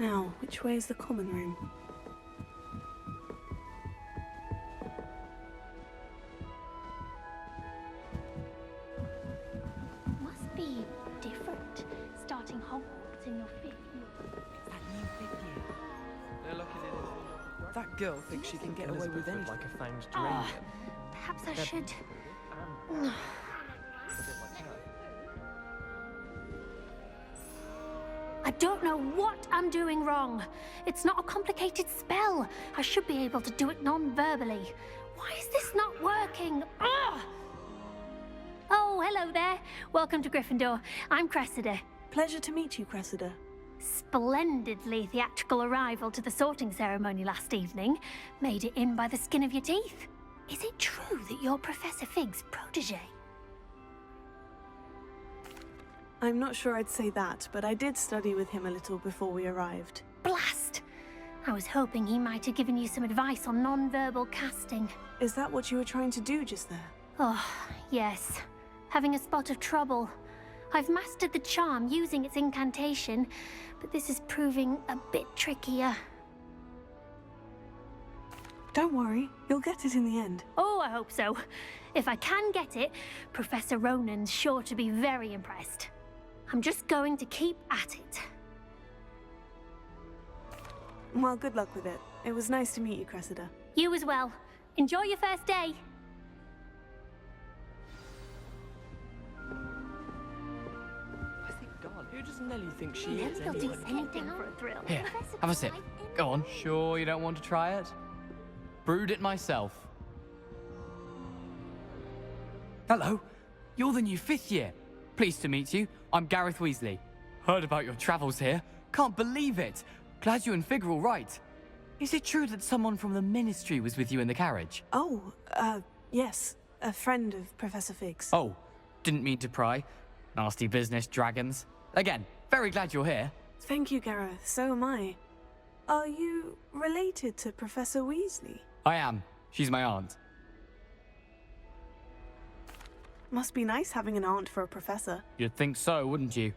Now, which way is the common room? Must be different, starting Hogwarts in your 5th year. It's that new 5th year. They're looking at it. That girl thinks she can get away with anything. Like a fanged geranium. Perhaps I should... I don't know what I'm doing wrong. It's not a complicated spell. I should be able to do it non-verbally. Why is this not working? Ugh! Oh, hello there. Welcome to Gryffindor. I'm Cressida. Pleasure to meet you, Cressida. Splendidly theatrical arrival to the sorting ceremony last evening. Made it in by the skin of your teeth. Is it true that you're Professor Fig's protege? I'm not sure I'd say that, but I did study with him a little before we arrived. Blast! I was hoping he might have given you some advice on non-verbal casting. Is that what you were trying to do just there? Oh, yes. Having a spot of trouble. I've mastered the charm using its incantation, but this is proving a bit trickier. Don't worry, you'll get it in the end. Oh, I hope so. If I can get it, Professor Ronan's sure to be very impressed. I'm just going to keep at it. Well, good luck with it. It was nice to meet you, Cressida. You as well. Enjoy your first day. I think, God, who does Nelly think she is He'll do anyway? anything for a thrill. Here, have a sip. Go on. Sure you don't want to try it? Brewed it myself. Hello, you're the new 5th year. Pleased to meet you. I'm Gareth Weasley. Heard about your travels here. Can't believe it. Glad you and Fig are all right. Is it true that someone from the Ministry was with you in the carriage? Oh, yes. A friend of Professor Fig's. Oh, didn't mean to pry. Nasty business, dragons. Again, very glad you're here. Thank you, Gareth. So am I. Are you related to Professor Weasley? I am. She's my aunt. Must be nice having an aunt for a professor. You'd think so, wouldn't you?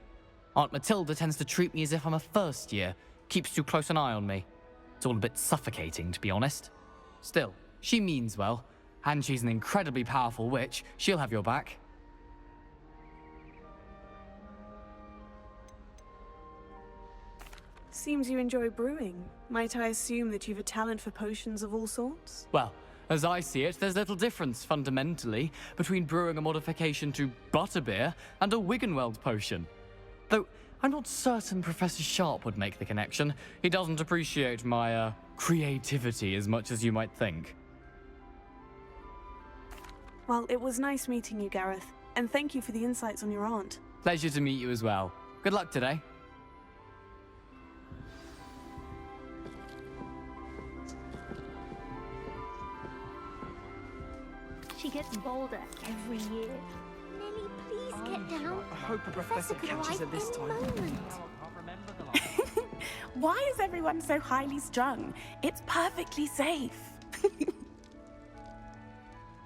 Aunt Matilda tends to treat me as if I'm a first year. Keeps too close an eye on me. It's all a bit suffocating, to be honest. Still, she means well. And she's an incredibly powerful witch. She'll have your back. Seems you enjoy brewing. Might I assume that you've a talent for potions of all sorts? Well, as I see it, there's little difference, fundamentally, between brewing a modification to butterbeer and a Wiggenweld potion. Though, I'm not certain Professor Sharp would make the connection. He doesn't appreciate my, creativity as much as you might think. Well, it was nice meeting you, Gareth. And thank you for the insights on your aunt. Pleasure to meet you as well. Good luck today. She gets bolder every year. Nelly, please get down. I hope a professor could catches her arrive this any time. moment. Why is everyone so highly strung? It's perfectly safe.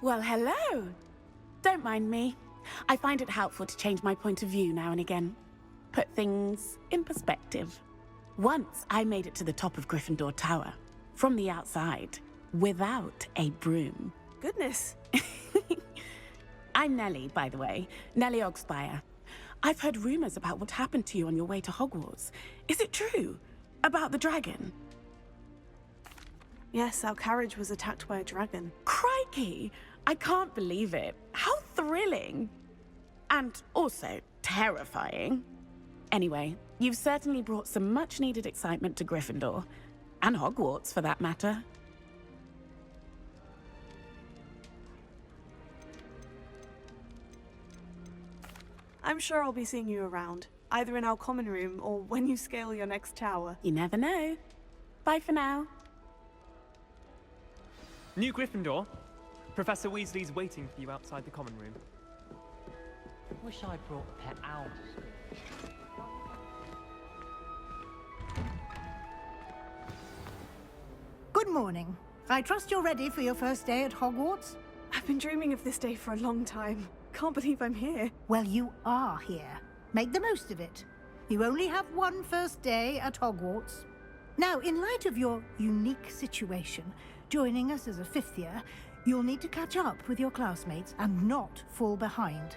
Well, hello. Don't mind me. I find it helpful to change my point of view now and again. Put things in perspective. Once I made it to the top of Gryffindor Tower, from the outside, without a broom. Goodness. I'm Nelly, by the way. Nelly Ogspire. I've heard rumors about what happened to you on your way to Hogwarts. Is it true? About the dragon? Yes, our carriage was attacked by a dragon. Crikey! I can't believe it. How thrilling! And also terrifying. Anyway, you've certainly brought some much-needed excitement to Gryffindor. And Hogwarts, for that matter. I'm sure I'll be seeing you around, either in our common room or when you scale your next tower. You never know. Bye for now. New Gryffindor. Professor Weasley's waiting for you outside the common room. Wish I brought a pet owl. Good morning. I trust you're ready for your first day at Hogwarts? I've been dreaming of this day for a long time. Can't believe I'm here. Well, you are here. Make the most of it. You only have one first day at Hogwarts. Now, in light of your unique situation, joining us as a fifth year, you'll need to catch up with your classmates and not fall behind.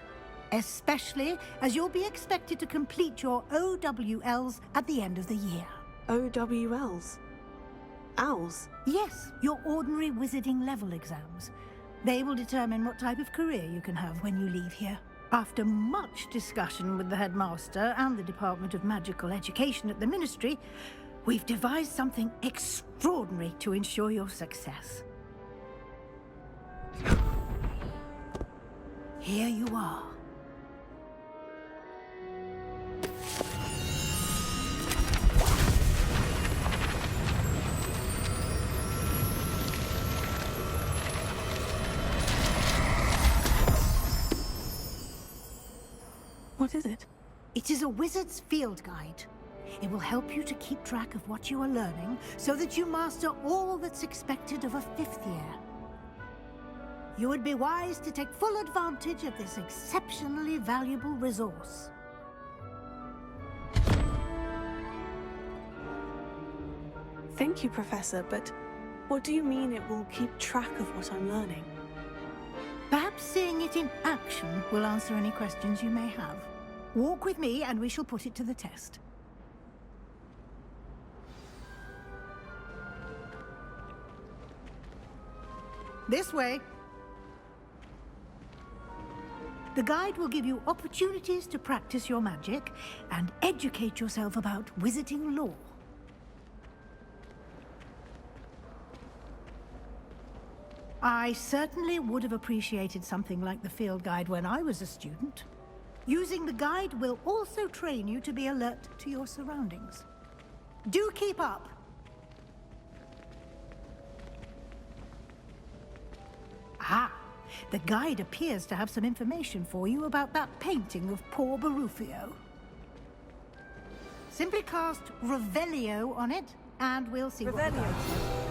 Especially as you'll be expected to complete your OWLs at the end of the year. OWLs? Owls? Yes, your ordinary wizarding level exams. They will determine what type of career you can have when you leave here. After much discussion with the headmaster and the Department of Magical Education at the Ministry, we've devised something extraordinary to ensure your success. Here you are. What is it? It is a wizard's field guide. It will help you to keep track of what you are learning so that you master all that's expected of a fifth year. You would be wise to take full advantage of this exceptionally valuable resource. Thank you, Professor, but what do you mean it will keep track of what I'm learning? Perhaps seeing it in action will answer any questions you may have. Walk with me and we shall put it to the test. This way. The guide will give you opportunities to practice your magic and educate yourself about wizarding lore. I certainly would have appreciated something like the field guide when I was a student. Using the guide will also train you to be alert to your surroundings. Do keep up! Ah, the guide appears to have some information for you about that painting of poor Barufio. Simply cast Revelio on it, and we'll see what Revelio. happens.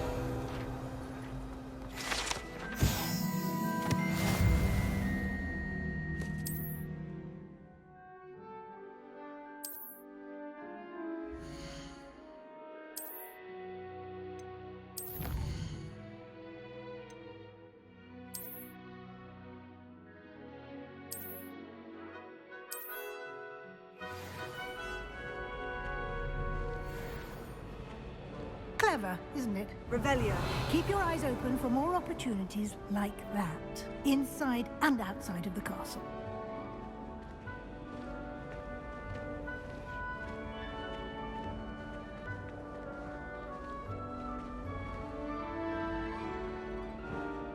Clever, isn't it? Revelio. Keep your eyes open for more opportunities like that, inside and outside of the castle.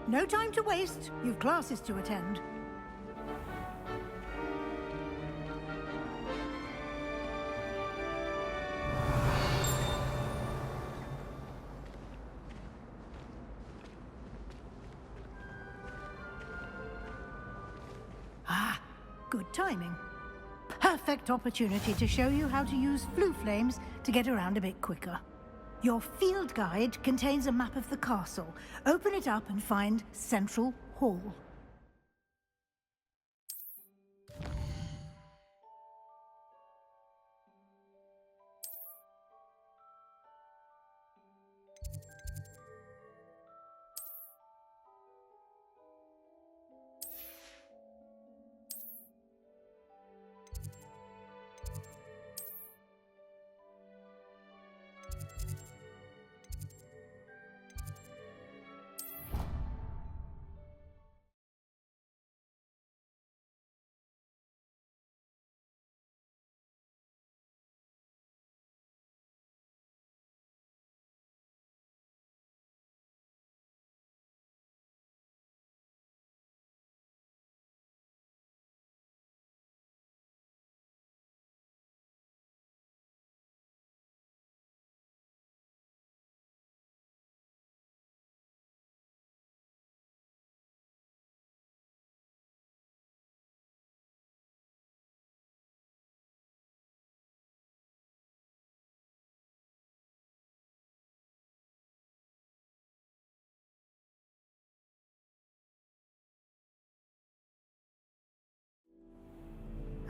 No time to waste. You've classes to attend. Ah, good timing. Perfect opportunity to show you how to use flue flames to get around a bit quicker. Your field guide contains a map of the castle. Open it up and find Central Hall.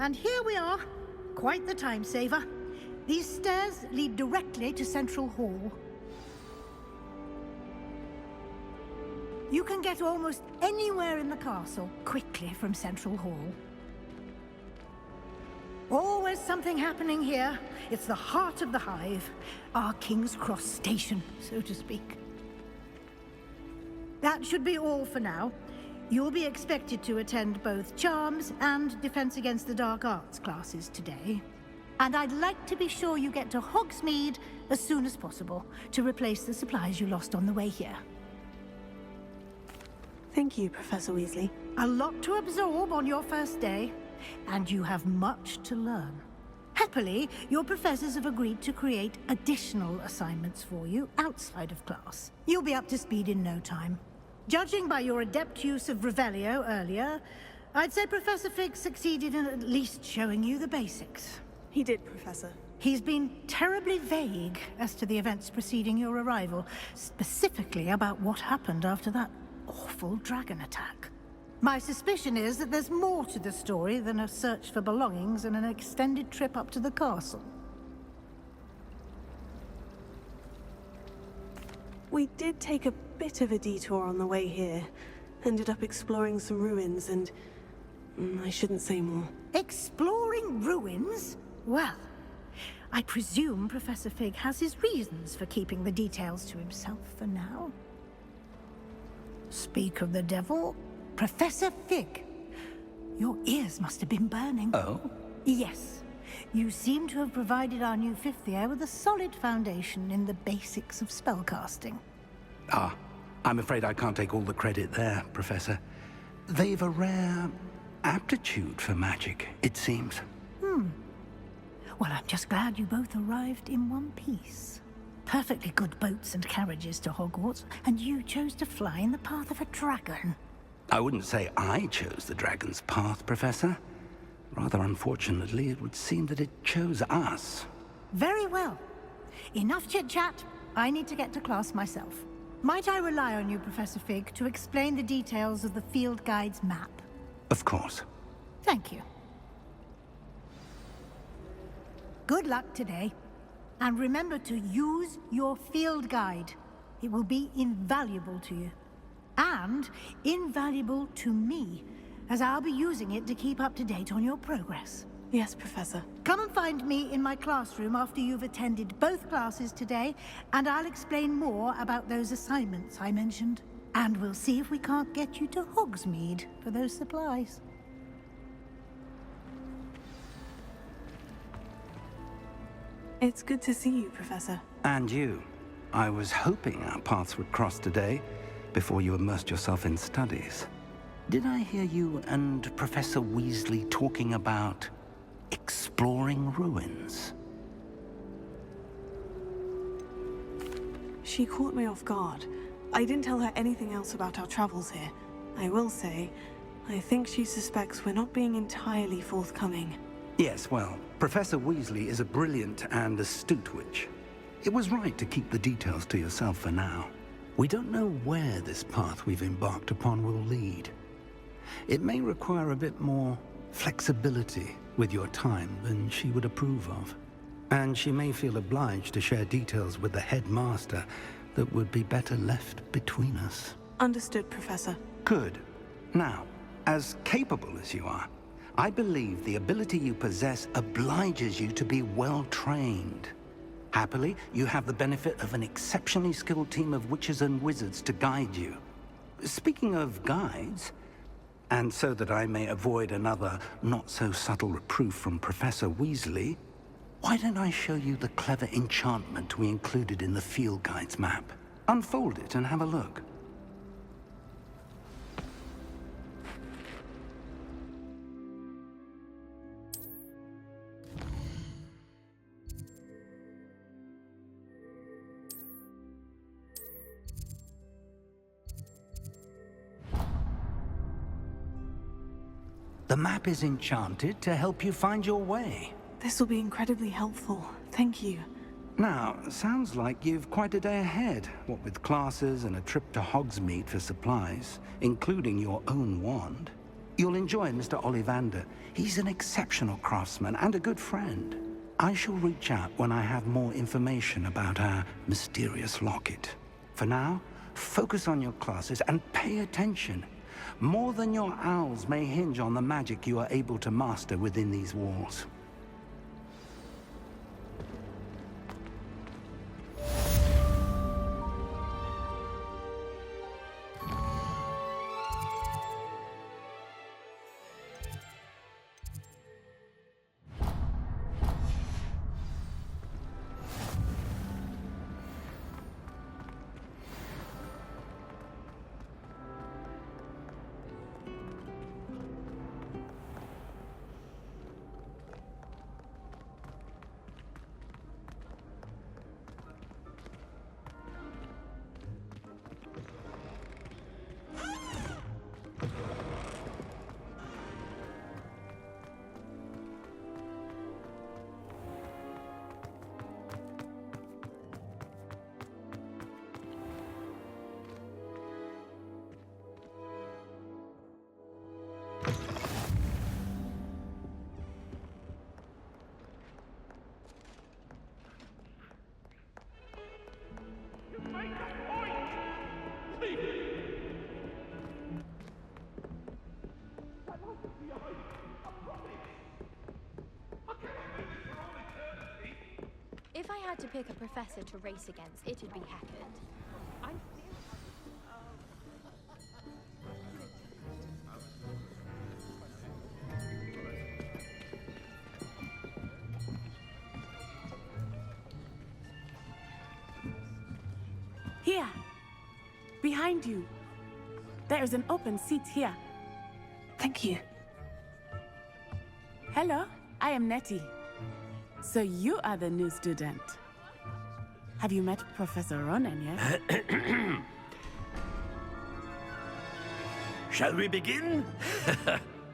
And here we are. Quite the time saver. These stairs lead directly to Central Hall. You can get almost anywhere in the castle quickly from Central Hall. Always something happening here. It's the heart of the Hive, our King's Cross station, so to speak. That should be all for now. You'll be expected to attend both Charms and Defense Against the Dark Arts classes today. And I'd like to be sure you get to Hogsmeade as soon as possible to replace the supplies you lost on the way here. Thank you, Professor Weasley. A lot to absorb on your first day, and you have much to learn. Happily, your professors have agreed to create additional assignments for you outside of class. You'll be up to speed in no time. Judging by your adept use of Revelio earlier, I'd say Professor Fig succeeded in at least showing you the basics. He did, Professor. He's been terribly vague as to the events preceding your arrival, specifically about what happened after that awful dragon attack. My suspicion is that there's more to the story than a search for belongings and an extended trip up to the castle. We did take a bit of a detour on the way here. Ended up exploring some ruins and... I shouldn't say more. Exploring ruins? Well, I presume Professor Fig has his reasons for keeping the details to himself for now. Speak of the devil, Professor Fig. Your ears must have been burning. Oh? Yes. You seem to have provided our new fifth year with a solid foundation in the basics of spellcasting. Ah, I'm afraid I can't take all the credit there, Professor. They've a rare aptitude for magic, it seems. Well, I'm just glad you both arrived in one piece. Perfectly good boats and carriages to Hogwarts, and you chose to fly in the path of a dragon. I wouldn't say I chose the dragon's path, Professor. Rather unfortunately, it would seem that it chose us. Very well. Enough chit-chat. I need to get to class myself. Might I rely on you, Professor Fig, to explain the details of the field guide's map? Of course. Thank you. Good luck today. And remember to use your field guide. It will be invaluable to you. And invaluable to me, as I'll be using it to keep up to date on your progress. Yes, Professor. Come and find me in my classroom after you've attended both classes today, and I'll explain more about those assignments I mentioned. And we'll see if we can't get you to Hogsmeade for those supplies. It's good to see you, Professor. And you. I was hoping our paths would cross today, before you immersed yourself in studies. Did I hear you and Professor Weasley talking about exploring ruins? She caught me off guard. I didn't tell her anything else about our travels here. I will say, I think she suspects we're not being entirely forthcoming. Yes, well, Professor Weasley is a brilliant and astute witch. It was right to keep the details to yourself for now. We don't know where this path we've embarked upon will lead. It may require a bit more flexibility with your time than she would approve of. And she may feel obliged to share details with the headmaster that would be better left between us. Understood, Professor. Good. Now, as capable as you are, I believe the ability you possess obliges you to be well trained. Happily, you have the benefit of an exceptionally skilled team of witches and wizards to guide you. Speaking of guides, and so that I may avoid another not-so-subtle reproof from Professor Weasley, why don't I show you the clever enchantment we included in the field guide's map? Unfold it and have a look. The map is enchanted to help you find your way. This will be incredibly helpful. Thank you. Now, sounds like you've quite a day ahead, what with classes and a trip to Hogsmeade for supplies, including your own wand. You'll enjoy Mr. Ollivander. He's an exceptional craftsman and a good friend. I shall reach out when I have more information about our mysterious locket. For now, focus on your classes and pay attention. More than your owls may hinge on the magic you are able to master within these walls. If I had to pick a professor to race against, it'd be Hackett. Here, behind you. There is an open seat here. Thank you. Hello, I am Nettie. So you are the new student. Have you met Professor Ronan yet? Shall we begin?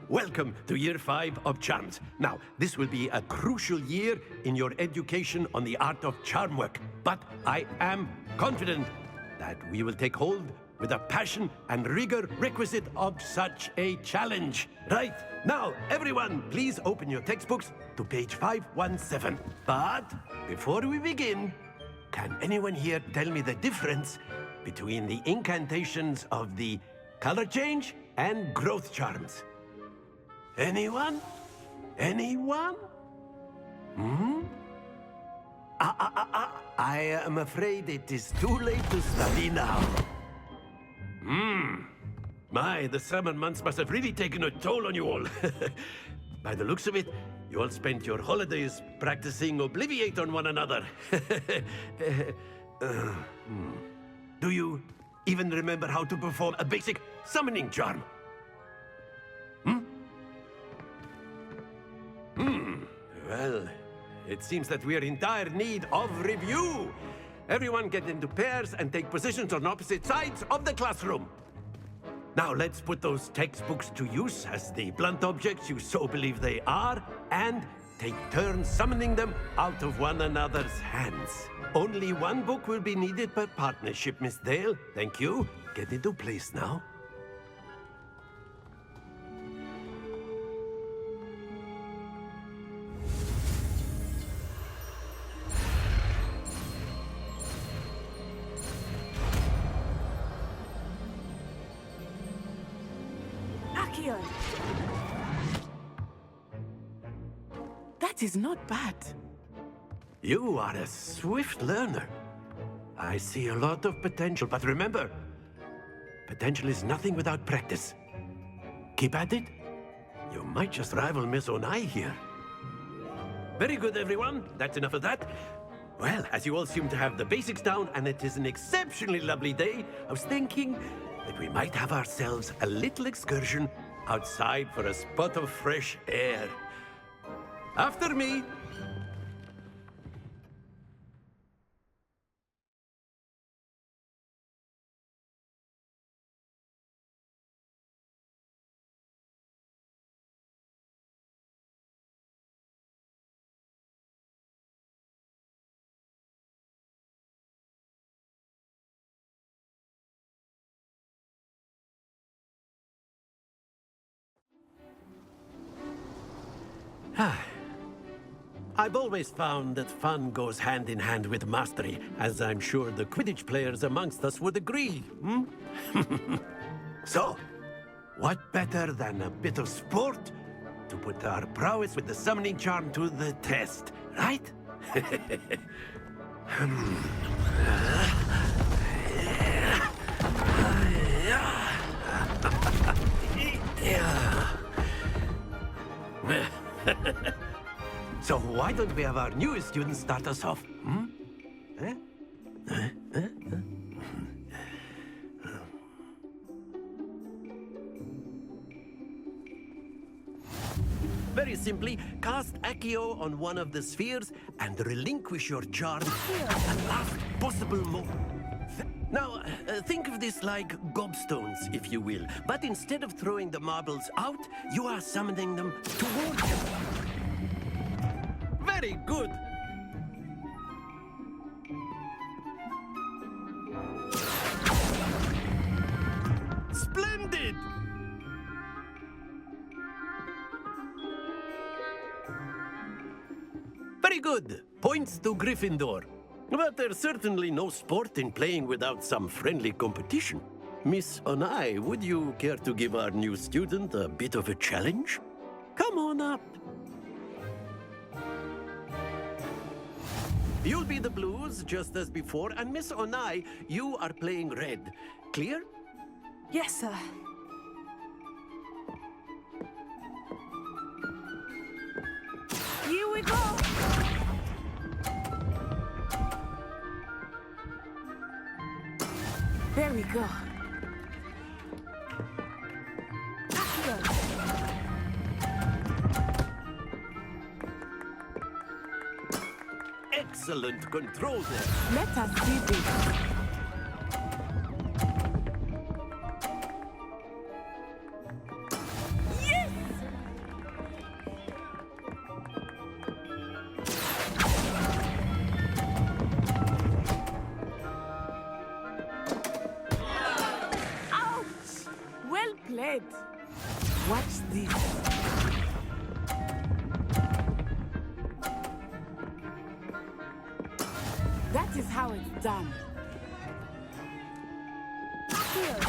Welcome to Year 5 of Charms. Now, this will be a crucial year in your education on the art of charm work. But I am confident that we will take hold with the passion and rigor requisite of such a challenge. Right, now, everyone, please open your textbooks to page 517. But before we begin, can anyone here tell me the difference between the incantations of the color change and growth charms? Anyone? Anyone? I am afraid it is too late to study now. My, the summer months must have really taken a toll on you all. By the looks of it, you all spent your holidays practicing Obliviate on one another. Do you even remember how to perform a basic summoning charm? Well, it seems that we are in dire need of review. Everyone get into pairs and take positions on opposite sides of the classroom. Now let's put those textbooks to use as the blunt objects you so believe they are, and take turns summoning them out of one another's hands. Only one book will be needed per partnership, Miss Dale. Thank you. Get into place now. Accio! That is not bad. You are a swift learner. I see a lot of potential, but remember, potential is nothing without practice. Keep at it. You might just rival Miss Onai here. Very good, everyone. That's enough of that. Well, as you all seem to have the basics down, and it is an exceptionally lovely day, I was thinking that we might have ourselves a little excursion outside for a spot of fresh air. After me. I've always found that fun goes hand in hand with mastery, as I'm sure the Quidditch players amongst us would agree. So, what better than a bit of sport to put our prowess with the summoning charm to the test, right? So why don't we have our newest student start us off? Eh? Very simply, cast Accio on one of the spheres and relinquish your charm at last possible moment. Now, think of this like gobstones, if you will. But instead of throwing the marbles out, you are summoning them towards you. Very good. Splendid! Very good. Points to Gryffindor. But there's certainly no sport in playing without some friendly competition. Miss Onai, would you care to give our new student a bit of a challenge? Come on up. You'll be the blues, just as before, and Miss Onai, you are playing red. Clear? Yes, sir. Here we go! There we go. Excellent control there. Let us see this. Yes! Ouch! Well played. Watch this. That is how it's done. Here.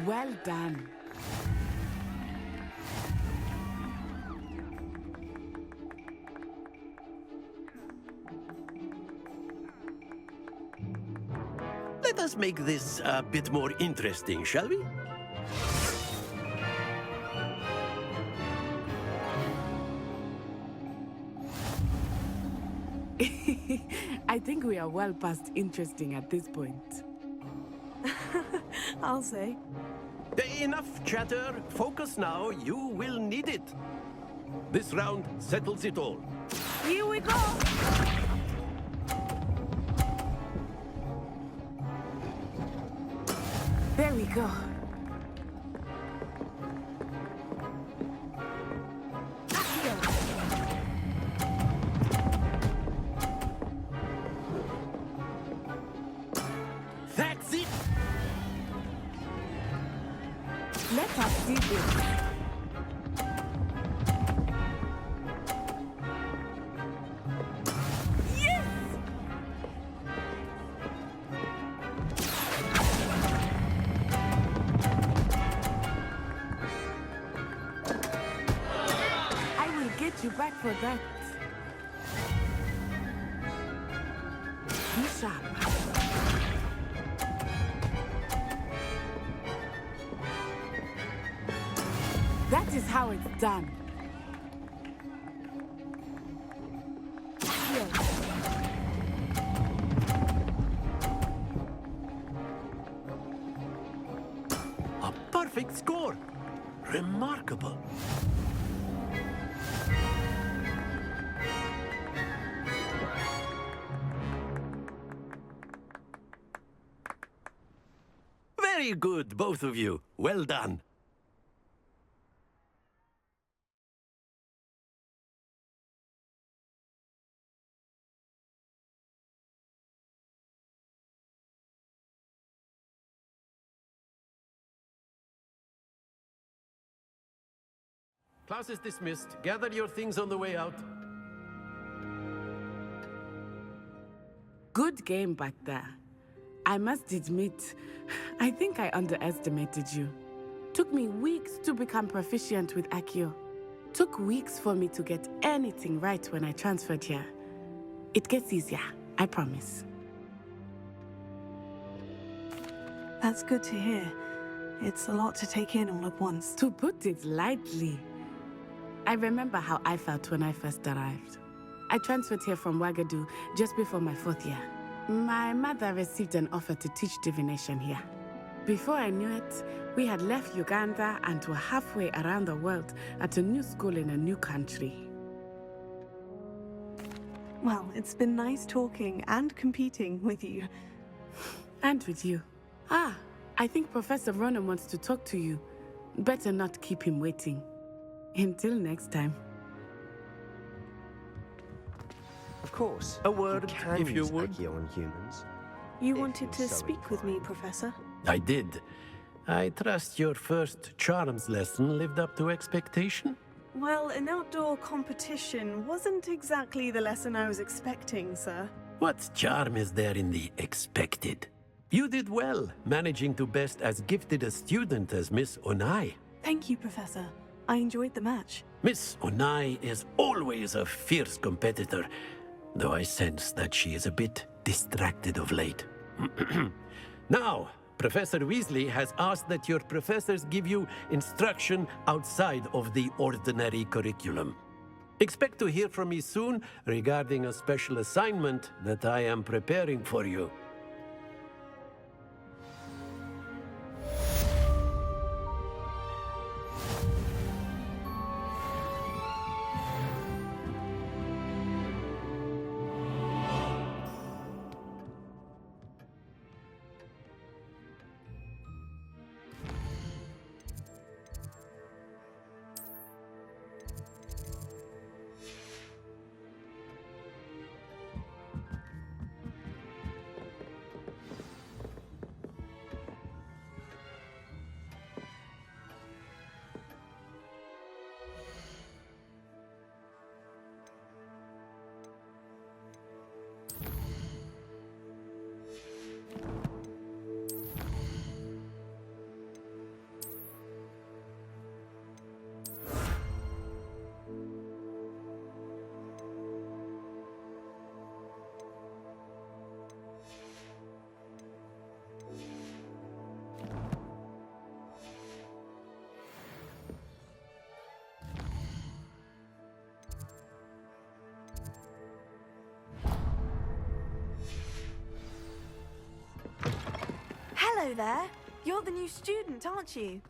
Well done. Let us make this a bit more interesting, shall we? I think we are well past interesting at this point. I'll say. Enough chatter. Focus now. You will need it. This round settles it all. Here we go! There we go. That's it. Let us see this. Yes! I will get you back for that. Be sharp. That is how it's done. Here. A perfect score. Remarkable. Very good, both of you. Well done. Class is dismissed. Gather your things on the way out. Good game back there. I must admit, I think I underestimated you. Took me weeks to become proficient with Accio. Took weeks for me to get anything right when I transferred here. It gets easier, I promise. That's good to hear. It's a lot to take in all at once. To put it lightly, I remember how I felt when I first arrived. I transferred here from Wagadu just before my 4th year. My mother received an offer to teach divination here. Before I knew it, we had left Uganda and were halfway around the world at a new school in a new country. Well, it's been nice talking and competing with you. And with you. Ah, I think Professor Ronan wants to talk to you. Better not keep him waiting. Until next time. Of course. A word, can if you use would. Accio on humans. You If wanted to you're so speak with me, Professor? I did. I trust your first charms lesson lived up to expectation? Well, an outdoor competition wasn't exactly the lesson I was expecting, sir. What charm is there in the expected? You did well, managing to best as gifted a student as Miss Onai. Thank you, Professor. I enjoyed the match. Miss Onai is always a fierce competitor, though I sense that she is a bit distracted of late. Now, Professor Weasley has asked that your professors give you instruction outside of the ordinary curriculum. Expect to hear from me soon regarding a special assignment that I am preparing for you. Hello there. You're the new student, aren't you?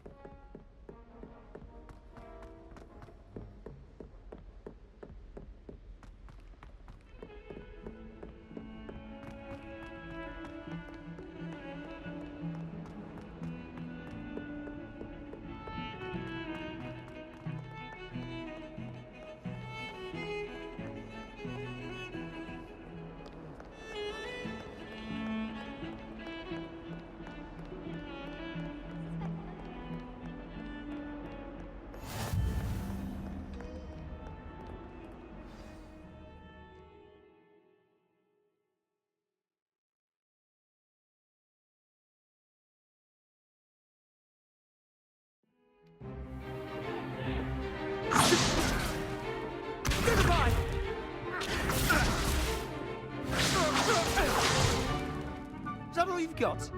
Goodbye! Is that all you've got?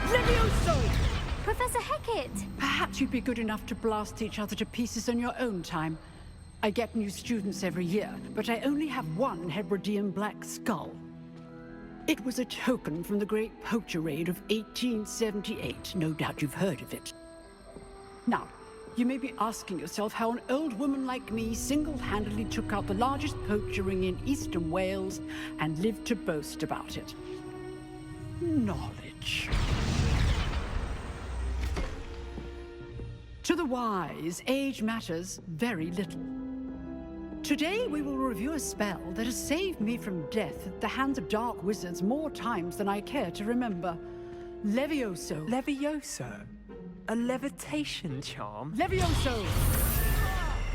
Levioso! Professor Hecat! Perhaps you'd be good enough to blast each other to pieces on your own time. I get new students every year, but I only have one Hebridean black skull. It was a token from the Great Poacher Raid of 1878. No doubt you've heard of it. Now, you may be asking yourself how an old woman like me single-handedly took out the largest poacher ring in eastern Wales and lived to boast about it. Knowledge. To the wise, age matters very little. Today we will review a spell that has saved me from death at the hands of dark wizards more times than I care to remember. Levioso. Levioso? A levitation charm? Levioso!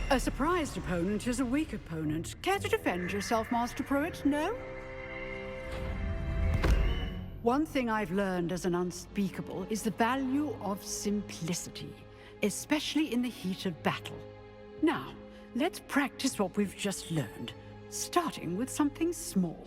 A surprised opponent is a weak opponent. Care to defend yourself, Master Pruitt? No? One thing I've learned as an unspeakable is the value of simplicity, especially in the heat of battle. Now, let's practice what we've just learned, starting with something small.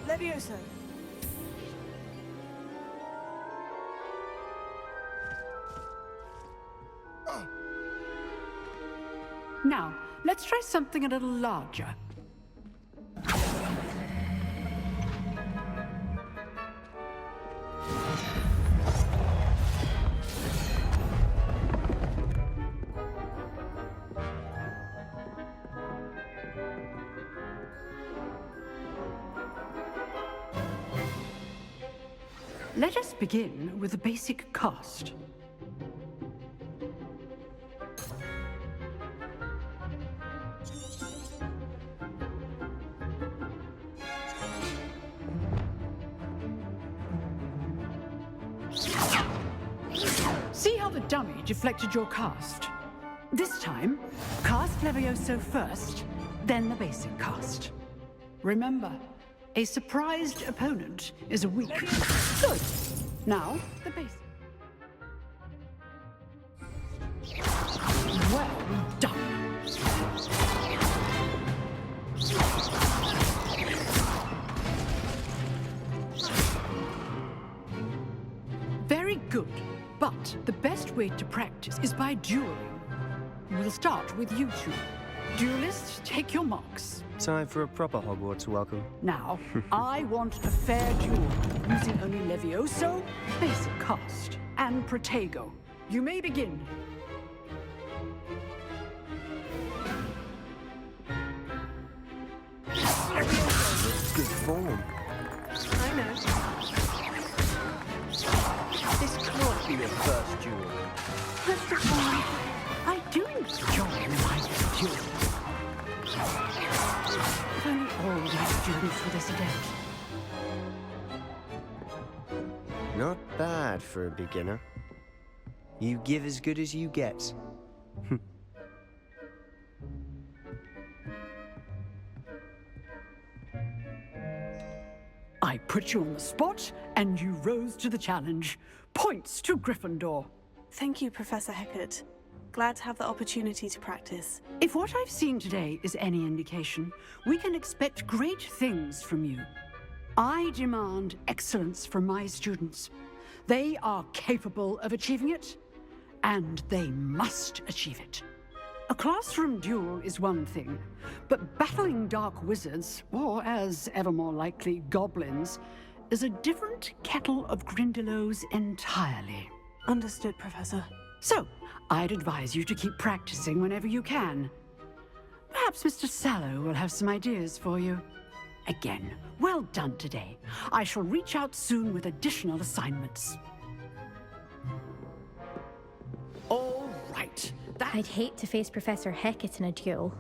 Levioso. Now, let's try something a little larger. Let us begin with a basic cast. See how the dummy deflected your cast? This time, cast Levioso first, then the basic cast. Remember, a surprised opponent is a weak. Good. Now, the basic. Well done. Very good. But the best way to practice is by dueling. We'll start with you two. Duelists, take your marks. Time for a proper Hogwarts welcome. Now, I want a fair duel, using only Levioso, basic cast, and Protego. You may begin. Good form. I know. This can't be your first duel. That's the point. I do enjoy my duel. If only all my students were this adept. Not bad for a beginner. You give as good as you get. I put you on the spot, and you rose to the challenge. Points to Gryffindor. Thank you, Professor Hecat. Glad to have the opportunity to practice. If what I've seen today is any indication, we can expect great things from you. I demand excellence from my students. They are capable of achieving it, and they must achieve it. A classroom duel is one thing, but battling dark wizards, or as ever more likely, goblins, is a different kettle of Grindylows entirely. Understood, Professor. So, I'd advise you to keep practicing whenever you can. Perhaps Mr. Sallow will have some ideas for you. Again, well done today. I shall reach out soon with additional assignments. All right. I'd hate to face Professor Hecat in a duel.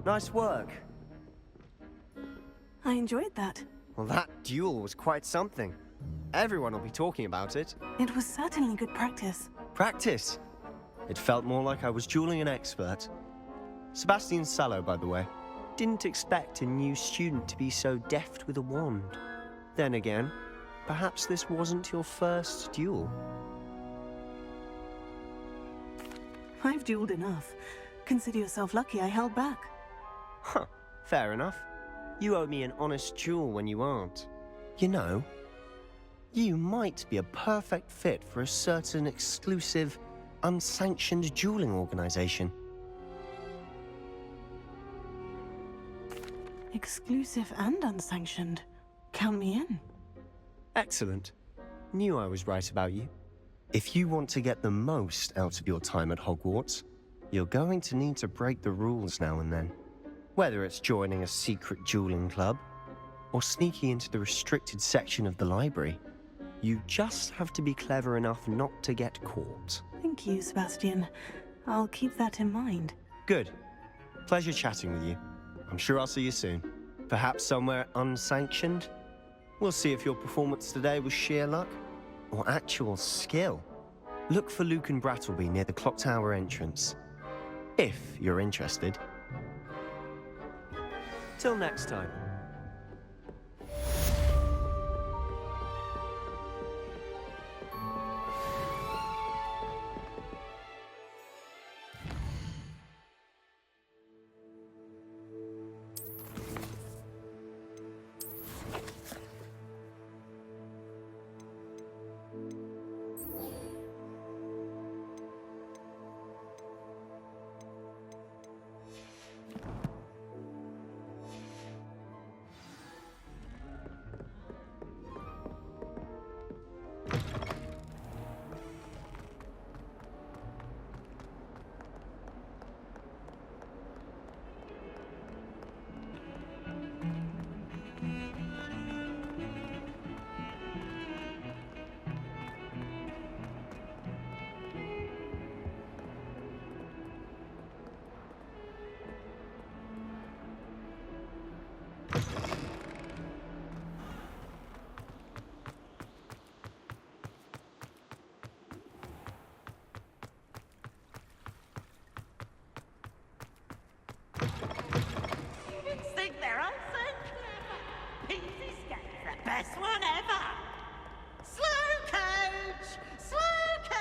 Nice work. I enjoyed that. Well, that duel was quite something. Everyone will be talking about it. It was certainly good practice. Practice? It felt more like I was dueling an expert. Sebastian Sallow, by the way. Didn't expect a new student to be so deft with a wand. Then again, perhaps this wasn't your first duel. I've dueled enough. Consider yourself lucky I held back. Huh, fair enough. You owe me an honest duel when you aren't. You know, you might be a perfect fit for a certain exclusive, unsanctioned dueling organization. Exclusive and unsanctioned. Count me in. Excellent. Knew I was right about you. If you want to get the most out of your time at Hogwarts, you're going to need to break the rules now and then. Whether it's joining a secret dueling club, or sneaking into the restricted section of the library. You just have to be clever enough not to get caught. Thank you, Sebastian. I'll keep that in mind. Good. Pleasure chatting with you. I'm sure I'll see you soon. Perhaps somewhere unsanctioned? We'll see if your performance today was sheer luck or actual skill. Look for Luke and Brattleby near the clock tower entrance, if you're interested. Till next time. Best one ever! Slow coach! Slow coach!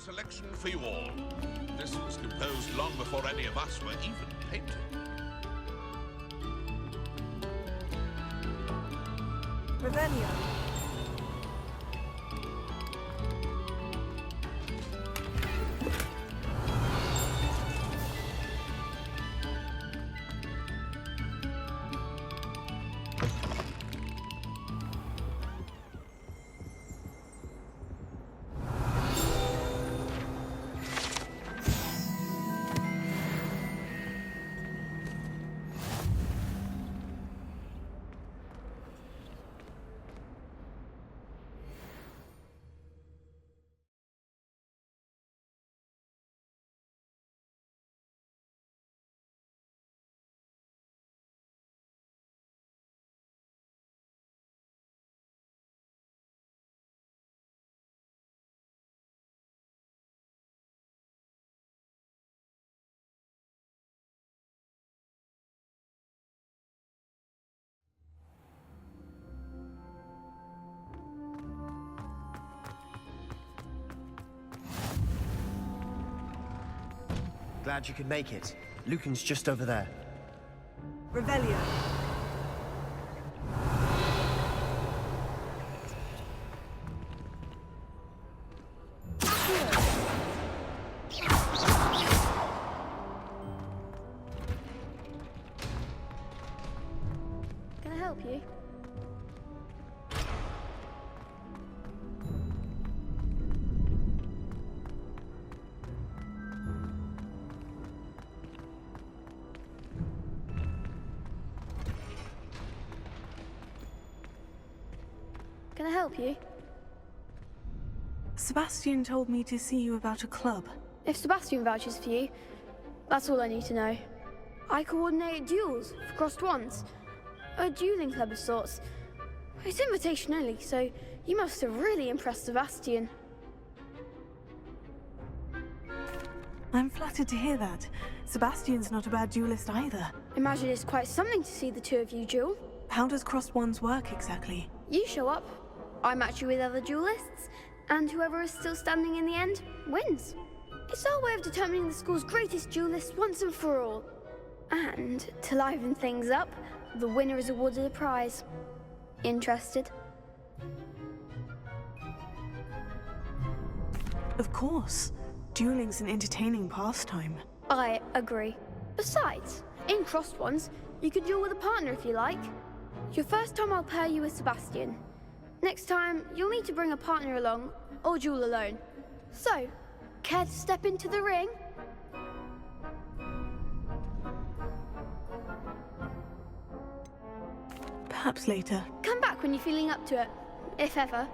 Selection for you all. This was composed long before any of us were even painted. Revelio. Glad you could make it. Lucan's just over there. Revelio. Can I help you? Can I help you? Sebastian told me to see you about a club. If Sebastian vouches for you, that's all I need to know. I coordinate duels for crossed wands. A dueling club of sorts. It's invitation only, so you must have really impressed Sebastian. I'm flattered to hear that. Sebastian's not a bad duelist either. Imagine it's quite something to see the two of you duel. How does crossed wands work exactly? You show up, I match you with other duelists, and whoever is still standing in the end wins. It's our way of determining the school's greatest duelist once and for all. And to liven things up, the winner is awarded a prize. Interested? Of course. Dueling's an entertaining pastime. I agree. Besides, in crossed ones, you could duel with a partner if you like. Your first time I'll pair you with Sebastian. Next time, you'll need to bring a partner along, or duel alone. So, care to step into the ring? Perhaps later. Come back when you're feeling up to it, if ever.